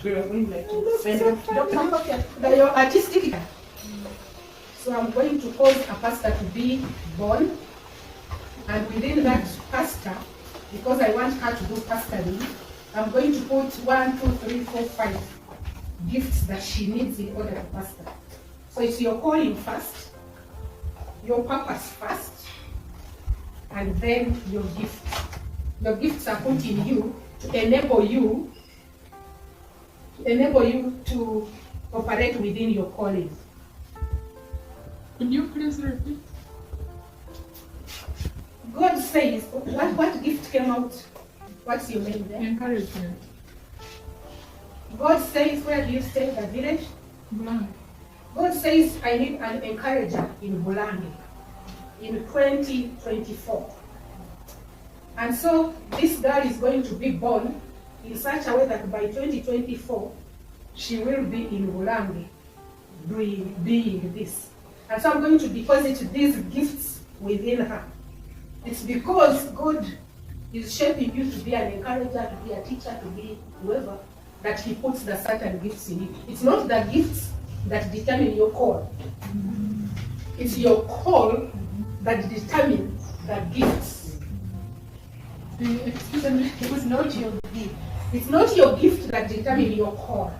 So you're going like to send your artistic. So I'm going to cause a pastor to be born, and within that pastor, because I want her to do pastoring, I'm going to put 1, 2, 3, 4, 5 gifts that she needs in order to pastor. So it's your calling first, your purpose first, and then your gifts. Your gifts are put in you to enable you to operate within your calling. Can you please repeat? God says, what gift came out? What's your name there? Encouragement. God says, where do you stay, the village? Blank. God says, I need an encourager in Bulangi in 2024. And so this girl is going to be born in such a way that by 2024, she will be in Bulangi being this. And so I'm going to deposit these gifts within her. It's because God is shaping you to be an encourager, to be a teacher, to be whoever, that he puts the certain gifts in you. It's not the gifts that determine your call. It's your call that determines the gifts. Excuse me. It's not your gift. It's not your gift that determines your call.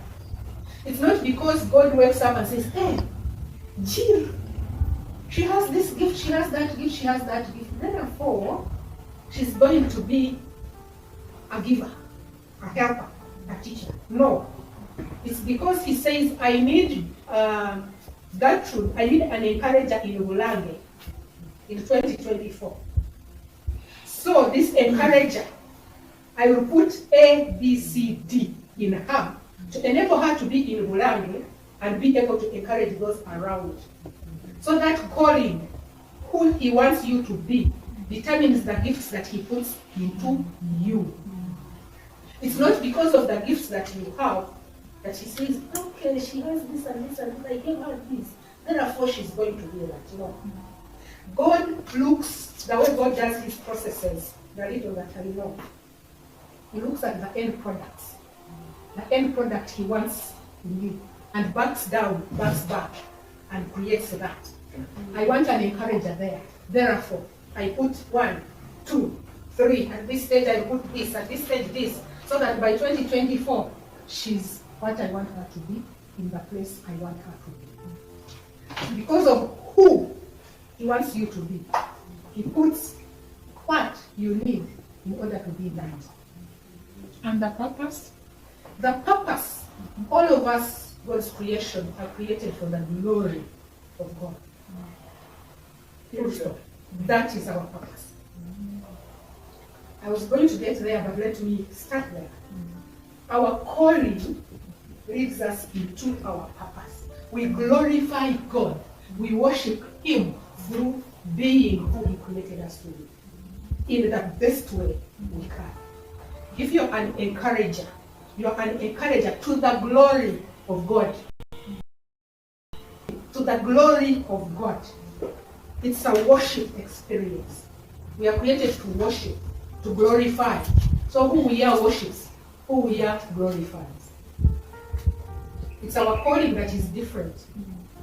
It's not because God wakes up and says, hey, Jill, she has this gift, she has that gift, she has that gift. Therefore, she's going to be a giver, a helper, a teacher. No. It's because he says, I need Gertrude, I need an encourager in Bulangi in 2024. So this encourager, I will put A, B, C, D in her to enable her to be in Bulangi and be able to encourage those around. So that calling, who he wants you to be, determines the gifts that he puts into you. It's not because of the gifts that you have that he says, okay, she has this and this and this, I gave her this, therefore she's going to do that. No. God looks, the way God does his processes, the little that I know, he looks at the end products. The end product he wants in you, and backs down, backs back, and creates that. I want an encourager there. Therefore, I put 1, 2, 3. At this stage, I put this. At this stage, this. So that by 2024, she's what I want her to be in the place I want her to be. Because of who he wants you to be, he puts what you need in order to be that. And the purpose? The purpose, all of us, God's creation, are created for the glory of God. That is our purpose. I was going to get there, but let me start there. Our calling leads us into our purpose. We glorify God. We worship him through being who he created us to be in the best way we can. If you're an encourager to the glory of God. To the glory of God. It's a worship experience. We are created to worship, to glorify. So who we are worships, who we are glorifies. It's our calling that is different.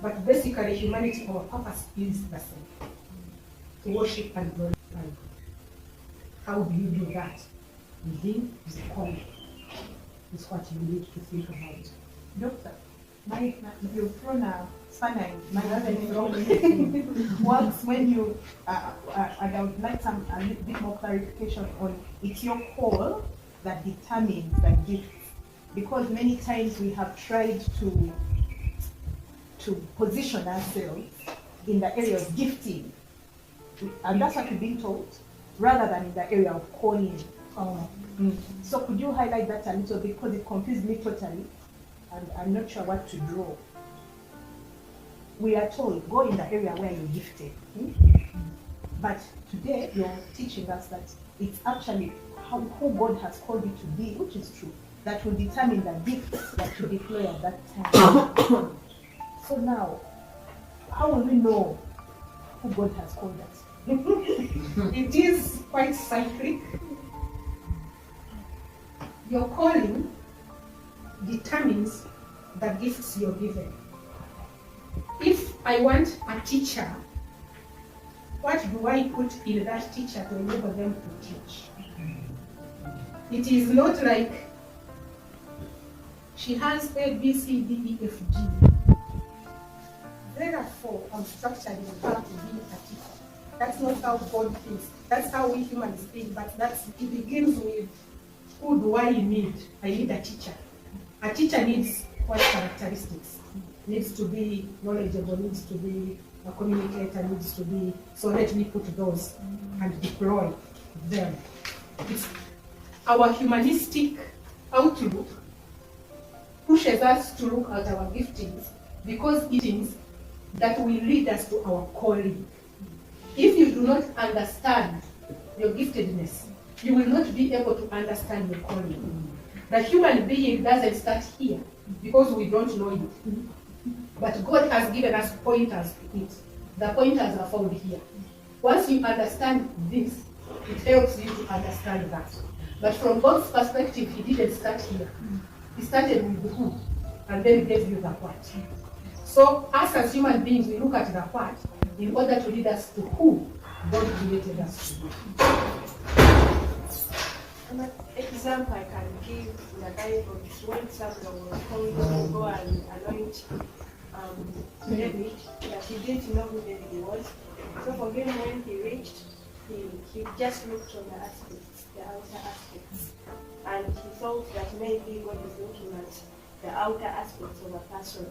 But basically humanity, our purpose is the same. To worship and glorify God. How do you do that? Within the calling. Is what you need to think about. Doctor, you've thrown a spanner in my works when you, and I would like a little bit more clarification on it's your call that determines the gift. Because many times we have tried to position ourselves in the area of gifting, and that's what we've been told, rather than in the area of calling. So could you highlight that a little bit, because it confused me totally and I'm not sure what to draw. We are told, go in the area where you're gifted. But today you're teaching us that it's actually who God has called you to be, which is true, that will determine the gifts that you deploy at that time. So now, how will we know who God has called us? It is quite cyclic. Your calling determines the gifts you're given. If I want a teacher, what do I put in that teacher to enable them to teach? It is not like she has A, B, C, D, E, F, G. Therefore, I'm structuring her to be a teacher. That's not how God thinks. That's how we humans think, but it begins with, who do I need? I need a teacher. A teacher needs what characteristics? Needs to be knowledgeable, needs to be a communicator, needs to be, so let me put those and deploy them. It's our humanistic outlook pushes us to look at our giftings because it is that will lead us to our calling. If you do not understand your giftedness, you will not be able to understand your calling. The human being doesn't start here because we don't know it. But God has given us pointers to it. The pointers are found here. Once you understand this, it helps you to understand that. But from God's perspective, He didn't start here. He started with the who, and then gave you the what. So us as human beings, we look at the what in order to lead us to who God created us to be. An example I can give in the Bible is when Samuel was called to go and anoint David, that he didn't know who David was. So for him, when he reached, he just looked on the aspects, the outer aspects, and he thought that maybe God is looking at the outer aspects of a person.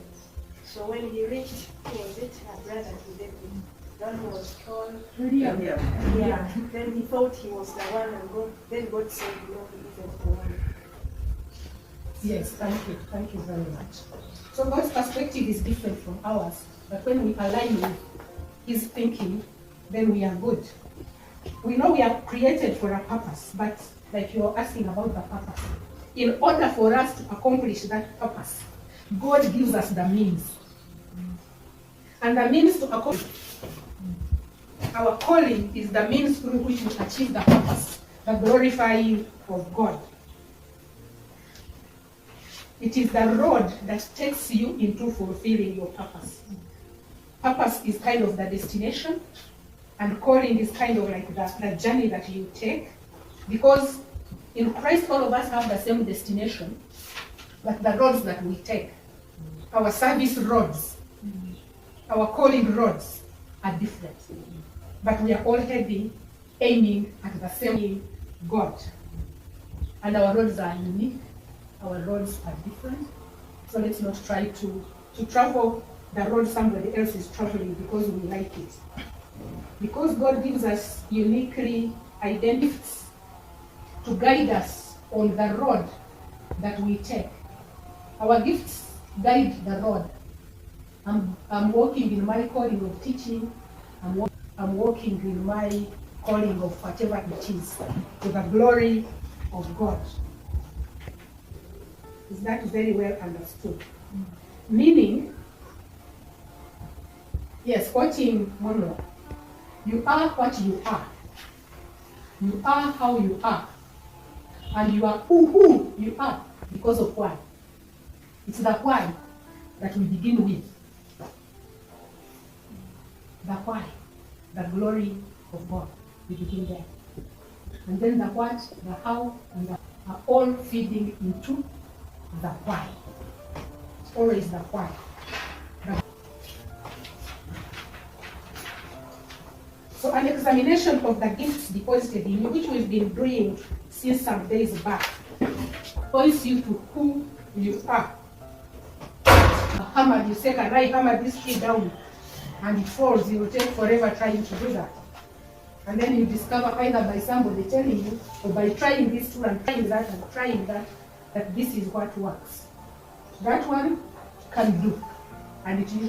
So when he reached, was it a brother to David? One who was tall. Yeah. Then he thought he was the one, and then God said, no, he isn't the one. Yes, thank you very much. So God's perspective is different from ours, but when we align with His thinking, then we are good. We know we are created for a purpose, but like you're asking about the purpose, in order for us to accomplish that purpose, God gives us the means. And the means to accomplish our calling is the means through which we achieve the purpose, the glorifying of God. It is the road that takes you into fulfilling your purpose. Purpose is kind of the destination, and calling is kind of like the journey that you take. Because in Christ, all of us have the same destination, but the roads that we take, our service roads, our calling roads are different. But we are all heading, aiming at the same God. And our roads are unique. Our roads are different. So let's not try to travel the road somebody else is traveling because we like it. Because God gives us uniquely identities to guide us on the road that we take. Our gifts guide the road. I'm walking in my calling of teaching. I'm walking in my calling of whatever it is, to the glory of God. Is that very well understood? Meaning, yes, quoting Monroe, you are what you are. You are how you are. And you are who you are because of why. It's the why that we begin with. The why, the glory of God, we begin there. And then the what, the how, and the are all feeding into the why. It's always the why. So an examination of the gifts deposited in you, which we've been doing since some days back, points you to who you are. A hammer, you say, can I hammer this tree down? And it falls, you will take forever trying to do that. And then you discover either by somebody telling you, or by trying this tool and trying that and trying that, that this is what works. That one can do, and it usually